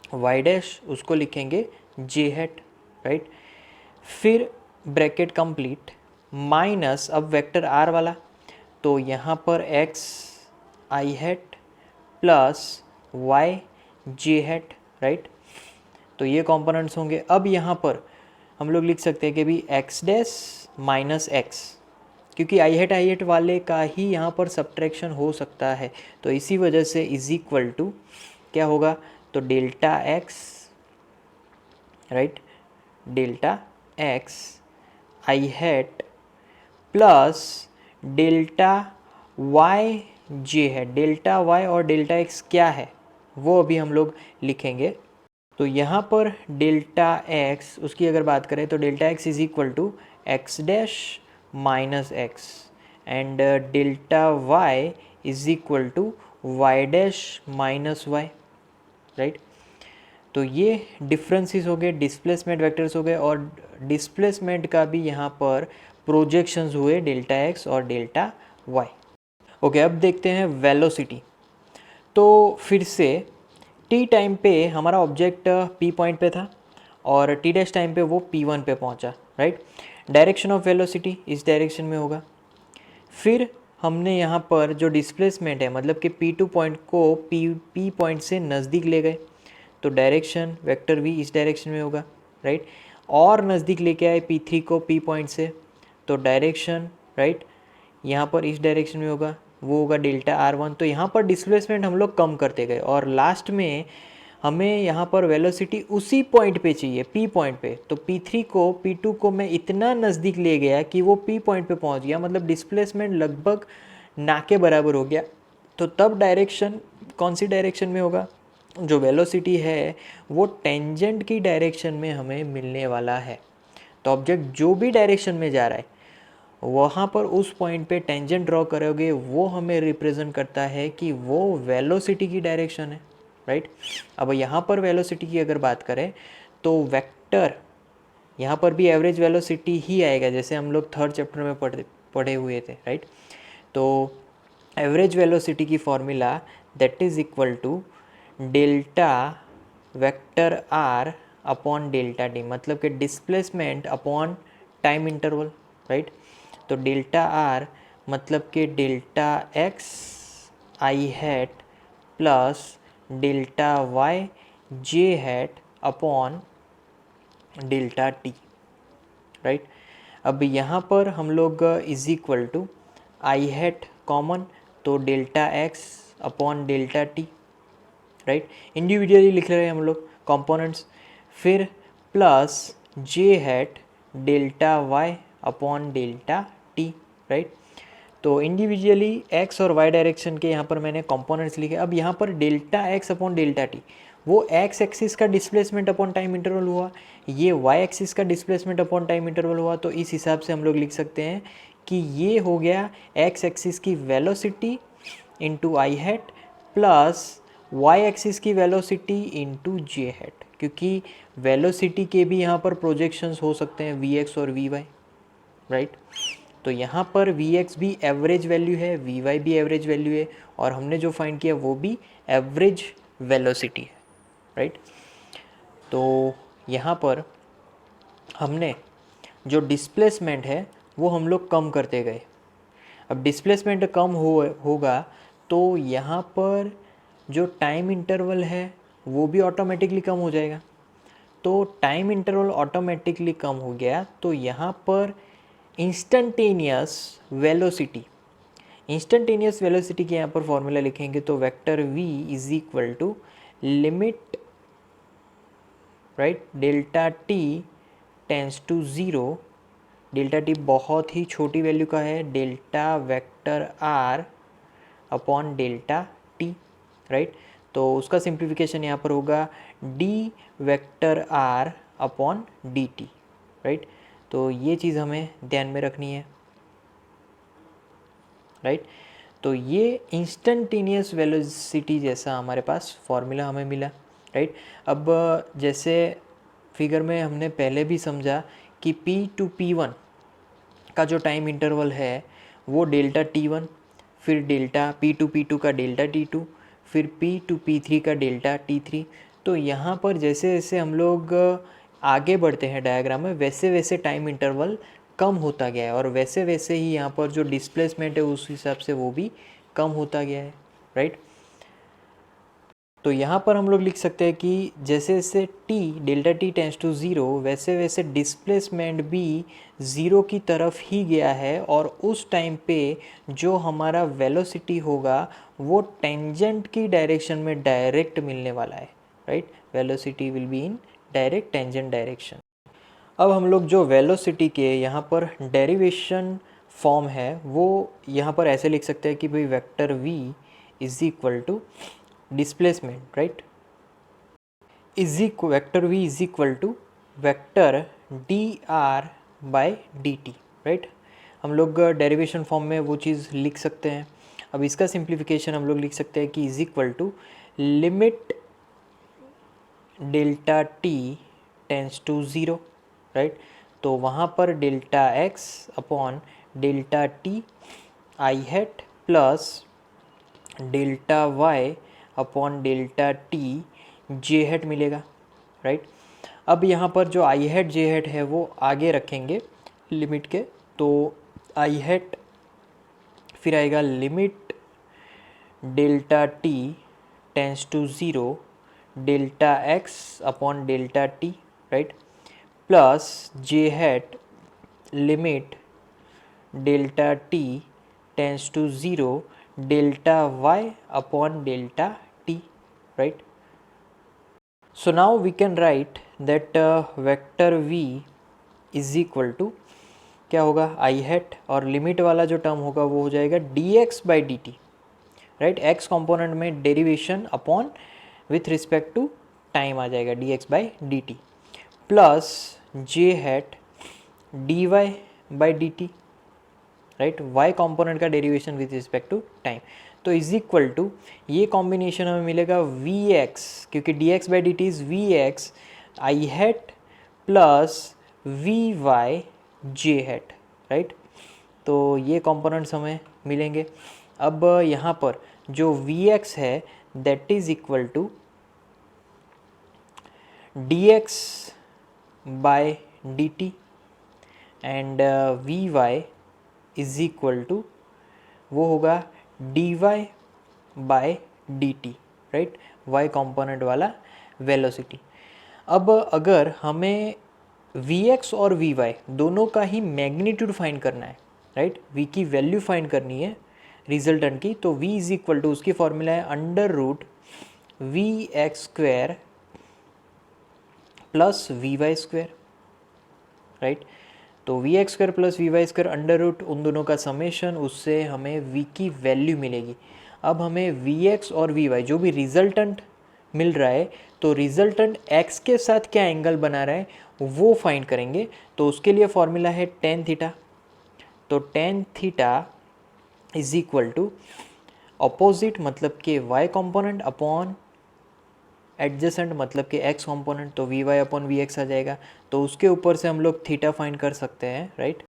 Y dash उसको लिखेंगे जे हैट, राइट। फिर ब्रैकेट कंप्लीट माइनस अब वेक्टर आर वाला, तो यहाँ पर एक्स आई हैट प्लस वाई जे हैट, राइट। तो ये कंपोनेंट्स होंगे। अब यहाँ पर हम लोग लिख सकते हैं कि भी एक्स डैश माइनस एक्स, क्योंकि आई हेट वाले का ही यहाँ पर सब्ट्रैक्शन हो सकता है, तो इसी वजह से इज इक्वल टू क्या होगा, तो delta X, right, delta X I hat plus delta Y J है। डेल्टा वाई और डेल्टा एक्स क्या है वो अभी हम लोग लिखेंगे। तो यहाँ पर डेल्टा एक्स उसकी अगर बात करें तो delta X is equal to X dash minus X and delta Y is equal to Y dash minus Y, right. तो ये डिफरेंसेस हो गए, डिस्प्लेसमेंट वेक्टर्स हो गए, और डिस्प्लेसमेंट का भी यहाँ पर प्रोजेक्शंस हुए डेल्टा एक्स और डेल्टा वाई। ओके, अब देखते हैं वेलोसिटी। तो फिर से टी टाइम पे हमारा ऑब्जेक्ट पी पॉइंट पे था और टी डैश टाइम पे वो पी1 पे पहुंचा, राइट। डायरेक्शन ऑफ वेलोसिटी इस डायरेक्शन में होगा। फिर हमने यहाँ पर जो डिस्प्लेसमेंट है, मतलब कि पी2 पॉइंट को पी पॉइंट से नज़दीक ले गए, तो डायरेक्शन वेक्टर भी इस डायरेक्शन में होगा, राइट। और नज़दीक लेके आए पी3 को पी पॉइंट से, तो डायरेक्शन, राइट, यहाँ पर इस डायरेक्शन में होगा, वो होगा डेल्टा R1। तो यहाँ पर डिस्प्लेसमेंट हम लोग कम करते गए और लास्ट में हमें यहाँ पर वेलोसिटी उसी पॉइंट पे चाहिए, पी पॉइंट पे। तो P3 को P2 को मैं इतना नज़दीक ले गया कि वो पी पॉइंट पे पहुँच गया, मतलब डिस्प्लेसमेंट लगभग ना के बराबर हो गया। तो तब डायरेक्शन कौन सी डायरेक्शन में होगा, जो वेलोसिटी है वो टेंजेंट की डायरेक्शन में हमें मिलने वाला है। तो ऑब्जेक्ट जो भी डायरेक्शन में जा रहा है वहाँ पर उस पॉइंट पे टेंजेंट ड्रॉ करोगे, वो हमें रिप्रेजेंट करता है कि वो वेलोसिटी की डायरेक्शन है, राइट। अब यहाँ पर वेलोसिटी की अगर बात करें तो वेक्टर यहाँ पर भी एवरेज वेलोसिटी ही आएगा, जैसे हम लोग थर्ड चैप्टर में पढ़े हुए थे, राइट। तो एवरेज वेलोसिटी की formula that is equal to delta vector R upon delta T, मतलब कि displacement upon time interval, right. तो डेल्टा आर मतलब कि डेल्टा एक्स आई हैट प्लस डेल्टा वाई जे hat upon delta T, right. अब यहाँ पर हम लोग is equal to I hat common, तो delta X upon delta T, right, individually लिख रहे हैं हम लोग कंपोनेंट्स। फिर प्लस जे hat delta Y upon delta T, right. तो इंडिविजुअली एक्स और वाई डायरेक्शन के यहाँ पर मैंने कंपोनेंट्स लिखे। अब यहाँ पर delta X upon delta T वो एक्स एक्सिस का डिस्प्लेसमेंट अपॉन टाइम इंटरवल हुआ, ये वाई एक्सिस का डिस्प्लेसमेंट अपॉन टाइम इंटरवल हुआ। तो इस हिसाब से हम लोग लिख सकते हैं कि ये हो गया एक्स एक्सिस की वेलोसिटी इंटू आई हैट प्लस वाई एक्सिस की वेलोसिटी इंटू जे हैट, क्योंकि वेलोसिटी के भी यहाँ पर प्रोजेक्शंस हो सकते हैं वी एक्स और वी वाई, राइट। तो यहाँ पर वी एक्स भी एवरेज वैल्यू है, वी वाई भी एवरेज वैल्यू है, और हमने जो फाइंड किया वो भी एवरेज वेलोसिटी है, राइट। तो यहाँ पर हमने जो डिस्प्लेसमेंट है वो हम लोग कम करते गए। अब डिस्प्लेसमेंट कम होगा तो यहाँ पर जो टाइम इंटरवल है वो भी ऑटोमेटिकली कम हो जाएगा। तो टाइम इंटरवल ऑटोमेटिकली कम हो गया तो यहाँ पर इंस्टेंटेनियस वेलोसिटी के यहाँ पर फॉर्मूला लिखेंगे तो vector v is equal to limit, right, delta t tends to zero, delta t बहुत ही छोटी वैल्यू का है, delta vector r upon delta t, right. तो उसका सिंप्लीफिकेशन यहाँ पर होगा d vector r upon D t, right. तो ये चीज़ हमें ध्यान में रखनी है, राइट। तो ये इंस्टेंटेनियस वेलोसिटी जैसा हमारे पास फॉर्मूला हमें मिला, राइट। अब जैसे फिगर में हमने पहले भी समझा कि P टू P1 का जो टाइम इंटरवल है वो डेल्टा T1, फिर डेल्टा P टू P2 का डेल्टा T2, फिर P टू P3 का डेल्टा T3। तो यहाँ पर जैसे जैसे हम लोग आगे बढ़ते हैं डायग्राम में वैसे वैसे टाइम इंटरवल कम होता गया है और वैसे वैसे ही यहाँ पर जो डिस्प्लेसमेंट है उस हिसाब से वो भी कम होता गया है, राइट। तो यहाँ पर हम लोग लिख सकते हैं कि जैसे जैसे delta T tends to zero वैसे वैसे डिस्प्लेसमेंट भी ज़ीरो की तरफ ही गया है और उस टाइम पे जो हमारा वेलोसिटी होगा वो टेंजेंट की डायरेक्शन में डायरेक्ट मिलने वाला है, right. Velocity will be in direct tangent direction. अब हम लोग जो वेलोसिटी के यहाँ पर डेरिवेशन फॉर्म है वो यहाँ पर ऐसे लिख सकते हैं कि भाई vector v is equal to displacement, right, vector v is equal to vector dr by dt, right. हम लोग डेरिवेशन फॉर्म में वो चीज़ लिख सकते हैं। अब इसका सिंप्लीफिकेशन हम लोग लिख सकते हैं कि is equal to limit delta t tends to zero, right. तो वहाँ पर delta x upon delta t I hat plus delta y upon delta t J hat मिलेगा, राइट। अब यहाँ पर जो आई हैट जे हैट है वो आगे रखेंगे लिमिट के, तो आई हैट फिर आएगा limit delta t tends to zero delta x upon delta t, right, plus J hat limit delta t tends to zero delta y upon delta t, right. So now we can write that vector v is equal to क्या होगा i hat और limit वाला जो term होगा वो हो जाएगा dx by dt, right. x component में derivation upon with respect to time आ जाएगा dx by dt plus J hat dy by dt, right, y component का derivation with respect to time. तो इज इक्वल टू ये combination हमें मिलेगा vx, क्योंकि dx by dt is vx I hat plus vy j hat, right. तो ये components हमें मिलेंगे। अब यहाँ पर जो vx है that is equal to dx by dt and vy is equal to वो होगा dy by dt, right, y component वाला वेलोसिटी। अब अगर हमें vx और vy दोनों का ही मैग्नीट्यूड फाइंड करना है, राइट, v की वैल्यू फाइंड करनी है रिजल्टेंट की, तो v इज इक्वल टू उसकी फॉर्मूला है under root V x square plus we Y square, right. तो V x square plus we Y square under root उन दोनों का समेशन, उससे हमें v की वैल्यू मिलेगी। अब हमें वी एक्स और वी वाई जो भी रिजल्टेंट मिल रहा है तो रिजल्टेंट x के साथ क्या एंगल बना रहा है वो फाइंड करेंगे। तो उसके लिए फॉर्मूला है टेन थीटा। तो tan theta is equal to opposite मतलब कि y कंपोनेंट अपॉन एडजेसेंट मतलब कि x कंपोनेंट, तो V Y upon we X आ जाएगा। तो उसके ऊपर से हम लोग थीटा फाइंड कर सकते हैं, राइट।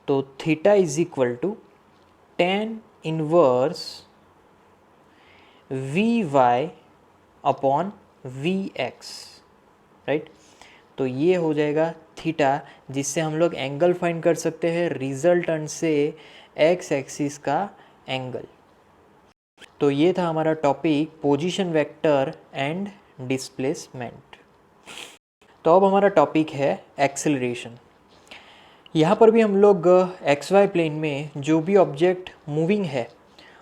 तो theta is equal to tan inverse v Y upon we x, right. तो ये हो जाएगा थीटा, जिससे हम लोग एंगल फाइंड कर सकते हैं रिजल्टेंट से एक्स एक्सिस का एंगल। तो ये था हमारा topic position vector and displacement. तो अब हमारा टॉपिक है एक्सेलरेशन। यहाँ पर भी हम लोग एक्स वाई प्लेन में जो भी ऑब्जेक्ट मूविंग है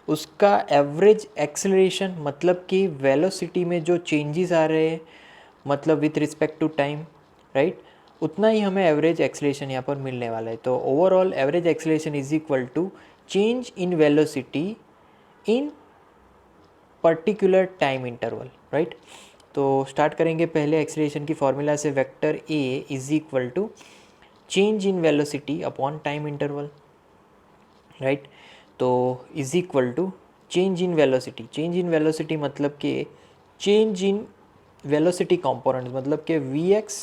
उसका एवरेज एक्सेलरेशन, मतलब कि वेलोसिटी में जो चेंजेस आ रहे हैं, मतलब with respect to time, right, उतना ही हमें एवरेज एक्सेलरेशन यहाँ पर मिलने वाला है। तो overall average acceleration is equal to change in velocity in particular time interval, right. तो स्टार्ट करेंगे पहले एक्सेलरेशन की फॉर्मूला से, vector A is equal to change in velocity upon time interval, right. तो is equal to change in velocity मतलब कि change in velocity component, मतलब कि V X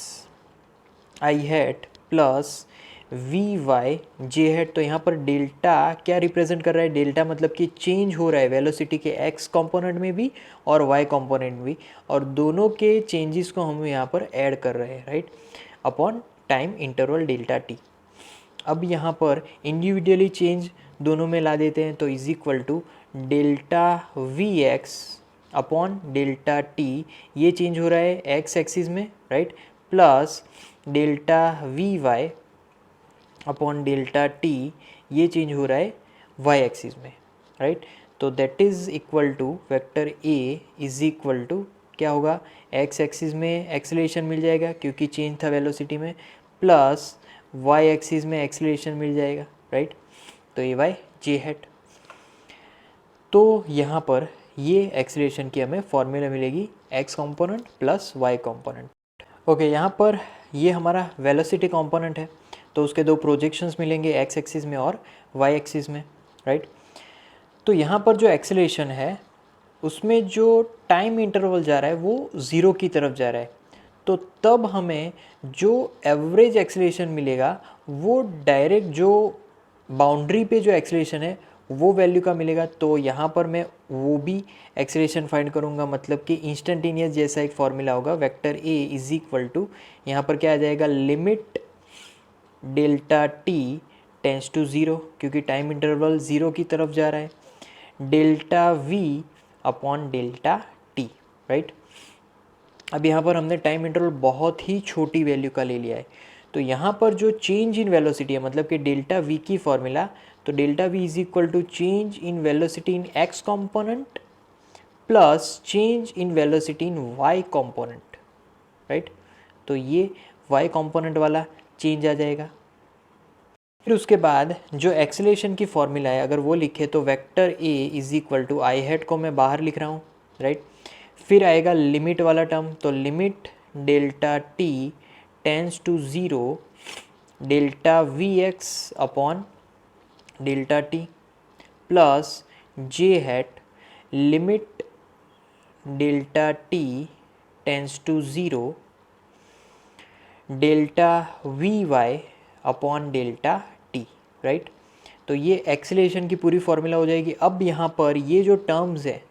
I hat plus we Y J hat. तो यहाँ पर delta क्या represent कर रहा है? डेल्टा मतलब कि चेंज हो रहा है वेलोसिटी के एक्स कंपोनेंट में भी और वाई कंपोनेंट भी, और दोनों के चेंजेस को हम यहाँ पर ऐड कर रहे हैं, right, upon time interval delta T. अब यहाँ पर इंडिविजुअली चेंज दोनों में ला देते हैं, तो is equal to delta we x upon delta t, ये चेंज हो रहा है एक्स एक्सिस में, right, plus delta v Y upon delta t, ये चेंज हो रहा है वाई एक्सिस में, राइट। तो that is equal to vector A is equal to क्या होगा? एक्स एक्सिस में एक्सेलरेशन मिल जाएगा क्योंकि चेंज था वेलोसिटी में, प्लस वाई एक्सिस में एक्सेलरेशन मिल जाएगा, राइट। तो ए वाई जे हैट। तो यहाँ पर ये एक्सेलरेशन की हमें फॉर्मूला मिलेगी x component plus y component. Okay, यहाँ पर ये हमारा वेलोसिटी कंपोनेंट है, तो उसके दो प्रोजेक्शंस मिलेंगे एक्स एक्सिस में और वाई एक्सिस में, राइट। तो यहाँ पर जो एक्सेलरेशन है उसमें जो टाइम इंटरवल जा रहा है वो ज़ीरो की तरफ जा रहा है, तो तब हमें जो एवरेज एक्सेलरेशन मिलेगा वो डायरेक्ट जो बाउंड्री पे जो एक्सेलरेशन है वो वैल्यू का मिलेगा। तो यहाँ पर मैं वो भी एक्सेलरेशन फाइंड करूँगा, मतलब कि इंस्टेंटेनियस जैसा एक फॉर्मूला होगा, vector A is equal to यहाँ पर क्या आ जाएगा? Limit delta T tends to zero, क्योंकि टाइम इंटरवल ज़ीरो की तरफ जा रहा है, delta v upon delta T, right. अब यहाँ पर हमने टाइम इंटरवल बहुत ही छोटी वैल्यू का ले लिया है, तो यहाँ पर जो चेंज इन वेलोसिटी है, मतलब कि डेल्टा वी की फॉर्मूला, तो delta v is equal to change in velocity in x component plus change in velocity in y component, right. तो ये वाई कंपोनेंट वाला चेंज आ जाएगा। फिर उसके बाद जो एक्सेलरेशन की फॉर्मूला है अगर वो लिखे तो vector A is equal to I hat को मैं बाहर लिख रहा हूँ, राइट। फिर आएगा लिमिट वाला टर्म, तो limit delta T tends to zero delta we x upon delta t plus J hat limit delta T tends to zero delta v Y upon delta T, right. तो ये acceleration की पूरी formula हो जाएगी। अब यहाँ पर ये जो टर्म्स है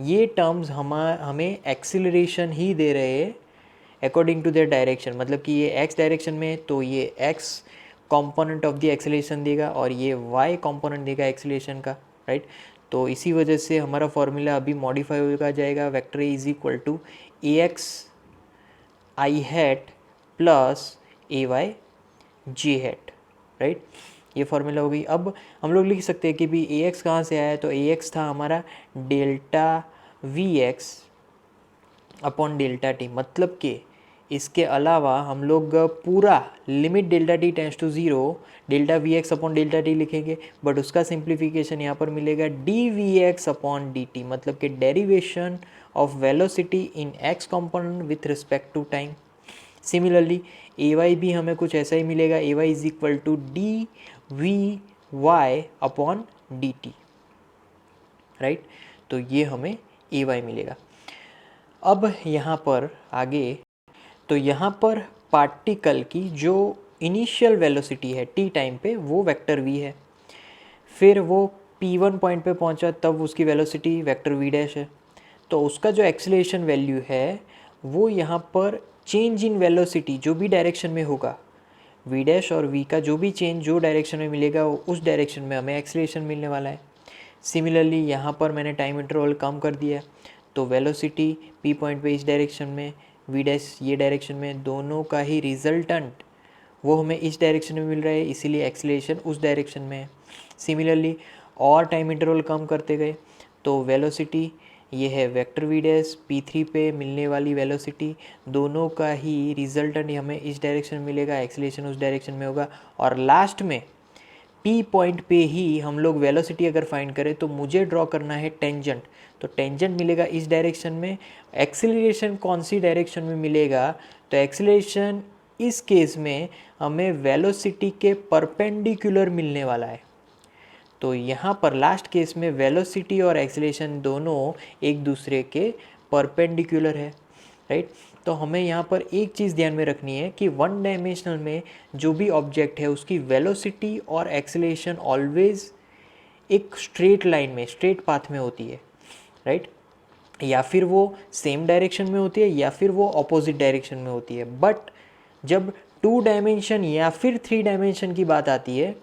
ये टर्म्स हमें एक्सेलरेशन ही दे रहे हैं अकॉर्डिंग टू देयर डायरेक्शन, मतलब कि ये एक्स डायरेक्शन में तो ये x component of the acceleration देगा और ये वाई कंपोनेंट देगा एक्सेलरेशन का, राइट। तो इसी वजह से हमारा फॉर्मूला अभी मॉडिफाई होगा जाएगा, vector A is equal to A x I hat plus A Y J hat, right. ये फॉर्मूला हो गई। अब हम लोग लिख सकते हैं कि भी ए एक्स कहाँ से आया, तो ए एक्स था हमारा delta we x upon delta T, मतलब कि इसके अलावा हम लोग पूरा limit delta T tends to zero delta we x upon delta T लिखेंगे, बट उसका सिंप्लीफिकेशन यहाँ पर मिलेगा D V x upon D T, मतलब कि derivation of velocity in x component with respect to time. Similarly A Y भी हमें कुछ ऐसा ही मिलेगा, A Y is equal to D we Y upon D t, right. तो ये हमें ए वाई मिलेगा। अब यहाँ पर आगे, तो यहाँ पर पार्टिकल की जो इनिशियल वेलोसिटी है टी टाइम पे वो वेक्टर वी है, फिर वो p1 पॉइंट पे पहुँचा तब उसकी वेलोसिटी वेक्टर वी डैश है, तो उसका जो एक्सेलरेशन वैल्यू है वो यहाँ पर चेंज इन वेलोसिटी जो भी डायरेक्शन में होगा वी डैश और वी का जो भी चेंज जो डायरेक्शन में मिलेगा उस डायरेक्शन में हमें एक्सीलरेशन मिलने वाला है। सिमिलरली यहाँ पर मैंने टाइम इंटरवल कम कर दिया, तो वेलोसिटी पी पॉइंट पे इस डायरेक्शन में, वी डैश ये डायरेक्शन में, दोनों का ही रिजल्टेंट वो हमें इस डायरेक्शन में मिल रहा है, इसीलिए एक्सीलरेशन उस डायरेक्शन में है। सिमिलरली और टाइम इंटरवल कम करते गए तो वेलोसिटी ये है वेक्टर वी डैश p3 पे मिलने वाली वेलोसिटी, दोनों का ही रिजल्टेंट हमें इस डायरेक्शन में मिलेगा, एक्सीलरेशन उस डायरेक्शन में होगा। और लास्ट में P पॉइंट पे ही हम लोग वेलोसिटी अगर फाइंड करें तो मुझे ड्रॉ करना है टेंजेंट, तो टेंजेंट मिलेगा इस डायरेक्शन में। एक्सीलरेशन कौन सी डायरेक्शन में मिलेगा, तो एक्सीलरेशन इस केस में हमें वेलोसिटी के परपेंडिकुलर मिलने वाला है। तो यहाँ पर लास्ट केस में वेलोसिटी और एक्सीलरेशन दोनों एक दूसरे के परपेंडिकुलर है, राइट। तो हमें यहाँ पर एक चीज़ ध्यान में रखनी है कि वन डायमेंशनल में जो भी ऑब्जेक्ट है उसकी वेलोसिटी और एक्सीलरेशन ऑलवेज एक स्ट्रेट लाइन में, स्ट्रेट पाथ में होती है, राइट। या फिर वो सेम डायरेक्शन में होती है या फिर वो अपोजिट डायरेक्शन में होती है। बट जब 2 डायमेंशन या फिर 3 डायमेंशन की बात आती है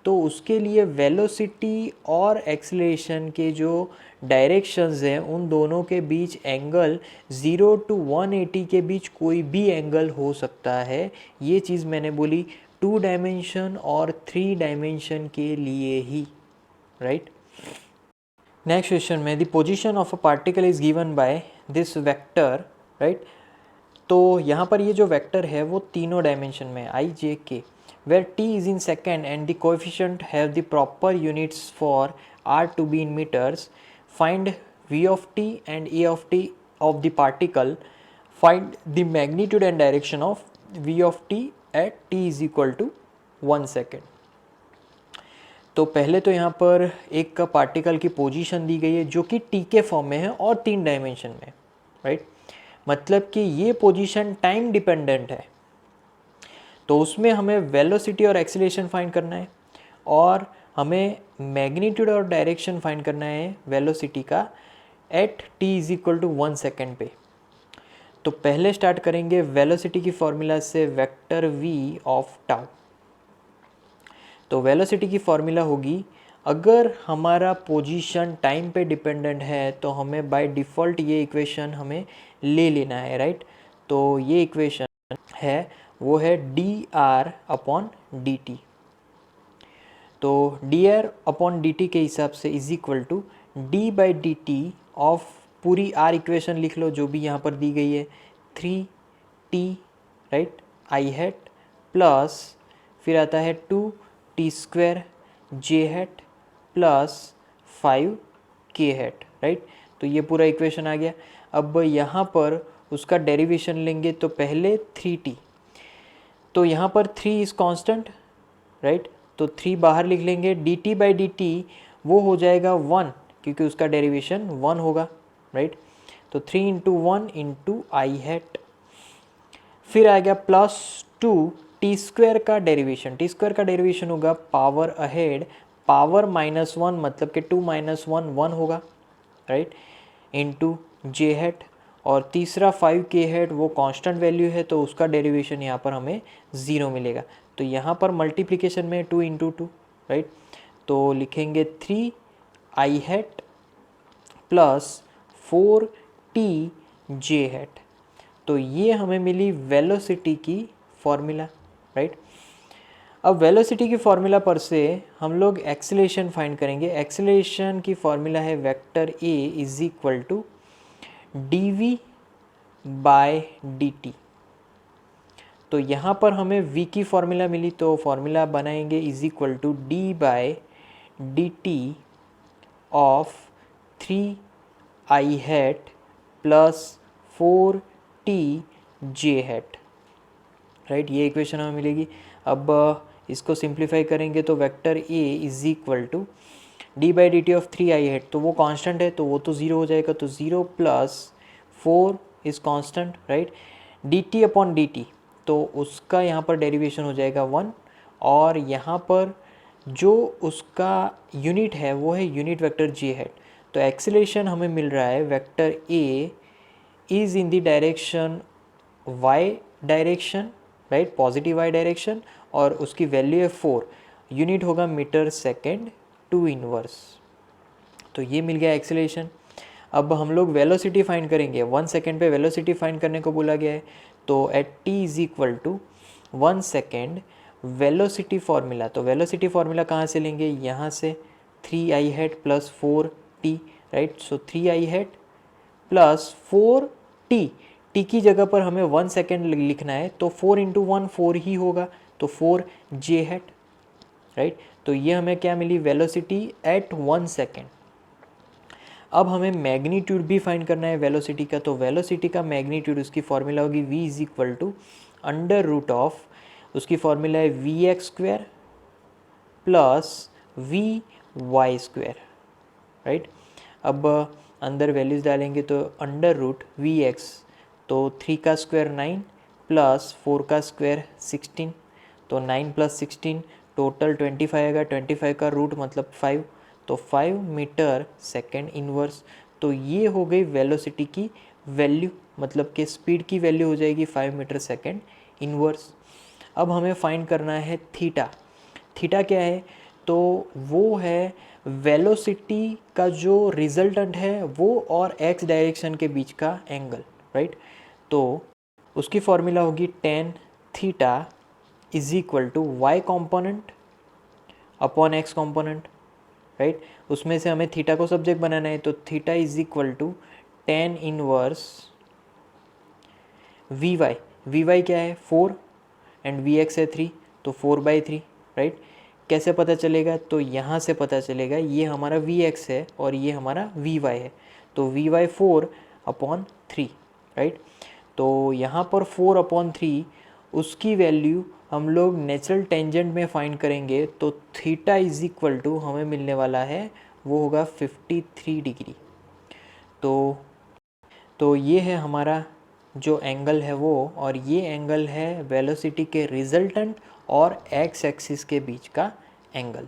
तो उसके लिए वेलोसिटी और एक्सीलरेशन के जो डायरेक्शंस हैं उन दोनों के बीच एंगल 0 to 180 के बीच कोई भी एंगल हो सकता है। ये चीज़ मैंने बोली 2 डायमेंशन और 3 डायमेंशन के लिए ही, राइट। नेक्स्ट क्वेश्चन में the position of a particle is given by this vector, right. तो यहाँ पर ये जो वेक्टर है वो तीनों डायमेंशन में आई जे के, where t is in second and the coefficient have the proper units for r to be in meters. Find v of t and a of t of the particle. Find the magnitude and direction of v of t at t is equal to 1 second. तो पहले तो यहाँ पर एक particle की position दी गई है जो कि टी के फॉर्म में है और 3 डायमेंशन में, राइट। मतलब कि ये पोजीशन टाइम डिपेंडेंट है, तो उसमें हमें वेलोसिटी और एक्सीलरेशन फाइंड करना है और हमें मैग्नीट्यूड और डायरेक्शन फाइंड करना है वेलोसिटी का at t is equal to 1 second पे। तो पहले स्टार्ट करेंगे वेलोसिटी की फॉर्मूला से, वेक्टर v ऑफ टाउ। तो वेलोसिटी की फॉर्मूला होगी, अगर हमारा पोजीशन टाइम पे डिपेंडेंट है तो हमें बाय डिफ़ॉल्ट ये इक्वेशन हमें ले लेना है, राइट। तो ये इक्वेशन है वो है D R upon D T. तो D R upon D T के हिसाब से is equal to D by D T of पूरी आर इक्वेशन लिख लो जो भी यहाँ पर दी गई है, 3t, right, i hat plus फिर आता है 2t square J hat plus 5k hat, right. तो ये पूरा इक्वेशन आ गया। अब यहाँ पर उसका डेरिवेशन लेंगे तो पहले 3t, तो यहाँ पर 3 इज़ कांस्टेंट, राइट। तो 3 बाहर लिख लेंगे, dt बाई डी टी वो हो जाएगा 1 क्योंकि उसका डेरिवेशन 1 होगा, राइट। तो 3 इंटू 1 इंटू आई हैट, फिर आ गया प्लस 2 टी स्क्वायर का डेरिवेशन, टी स्क्वायर का डेरिवेशन होगा पावर अहेड, पावर -1 मतलब कि 2 - 1 1 होगा, राइट, इंटू जे हैट। और तीसरा 5k हैट वो कांस्टेंट वैल्यू है तो उसका डेरिवेशन यहाँ पर हमें 0 मिलेगा। तो यहाँ पर मल्टीप्लिकेशन में 2 इंटू 2, राइट। तो लिखेंगे 3 i hat plus 4t j hat. तो ये हमें मिली वेलोसिटी की फॉर्मूला, राइट। अब वेलोसिटी की फॉर्मूला पर से हम लोग एक्सीलरेशन फाइंड करेंगे। एक्सीलरेशन की फॉर्मूला है vector a is equal to dv by dt। तो यहाँ पर हमें v की फॉर्मूला मिली तो फॉर्मूला बनाएंगे is equal to d by dt of 3i hat plus 4t j hat, right. ये इक्वेशन हमें मिलेगी। अब इसको सिंप्लीफाई करेंगे तो vector a is equal to D by D T of 3i hat, तो वो कांस्टेंट है तो वो तो 0 हो जाएगा, तो 0 plus 4 is constant, right. D T upon D T तो उसका यहाँ पर डेरिवेशन हो जाएगा 1 और यहाँ पर जो उसका यूनिट है वो है यूनिट वेक्टर जे हैट। तो एक्सीलरेशन हमें मिल रहा है vector a is in the direction y direction, right, positive y direction, और उसकी वैल्यू है 4, यूनिट होगा मीटर सेकेंड टू इनवर्स। तो ये मिल गया एक्सेलरेशन। अब हम लोग वेलोसिटी फाइंड करेंगे, 1 सेकेंड पे वेलोसिटी फाइंड करने को बोला गया है। तो at t is equal to 1 second velocity formula, तो वेलोसिटी फार्मूला कहाँ से लेंगे, यहाँ से 3i hat plus 4t, right. So 3i hat plus 4t, t की जगह पर हमें 1 सेकेंड लिखना है, तो 4 इंटू 1 4 ही होगा, तो 4j हैट, राइट। तो ये हमें क्या मिली, वेलोसिटी एट 1 सेकेंड। अब हमें मैग्नीट्यूड भी फाइंड करना है वेलोसिटी का, तो वेलोसिटी का मैग्नीट्यूड उसकी फॉर्मूला होगी v is equal to under root of, उसकी फॉर्मूला है v x square plus we Y square, right. अब अंदर वैल्यूज़ डालेंगे तो अंडर रूट वी एक्स, तो 3 का स्क्वायर 9 प्लस 4 का स्क्वायर 16, तो 9 प्लस 16 टोटल 25 आएगा, 25 का रूट मतलब 5, तो 5 मीटर सेकेंड इनवर्स। तो ये हो गई वेलोसिटी की वैल्यू, मतलब कि स्पीड की वैल्यू हो जाएगी 5 मीटर सेकेंड इनवर्स। अब हमें फाइंड करना है थीटा। थीटा क्या है, तो वो है वेलोसिटी का जो रिजल्टेंट है वो और एक्स डायरेक्शन के बीच का एंगल, राइट। तो उसकी फॉर्मूला होगी tan theta is equal to y component upon x component, right. उसमें से हमें थीटा को सब्जेक्ट बनाना है, तो theta is equal to tan inverse v y, v y क्या है 4 एंड वी एक्स है 3, तो 4/3, राइट। कैसे पता चलेगा, तो यहाँ से पता चलेगा, ये हमारा वी एक्स है और ये हमारा वी वाई है, तो वी वाई 4/3, राइट। तो यहाँ पर 4/3 उसकी वैल्यू हम लोग नेचुरल टेंजेंट में फाइंड करेंगे, तो थीटा इज इक्वल टू हमें मिलने वाला है वो होगा 53 डिग्री। तो ये है हमारा जो एंगल है वो, और ये एंगल है वेलोसिटी के रिजल्टेंट और एक्स एक्सिस के बीच का एंगल।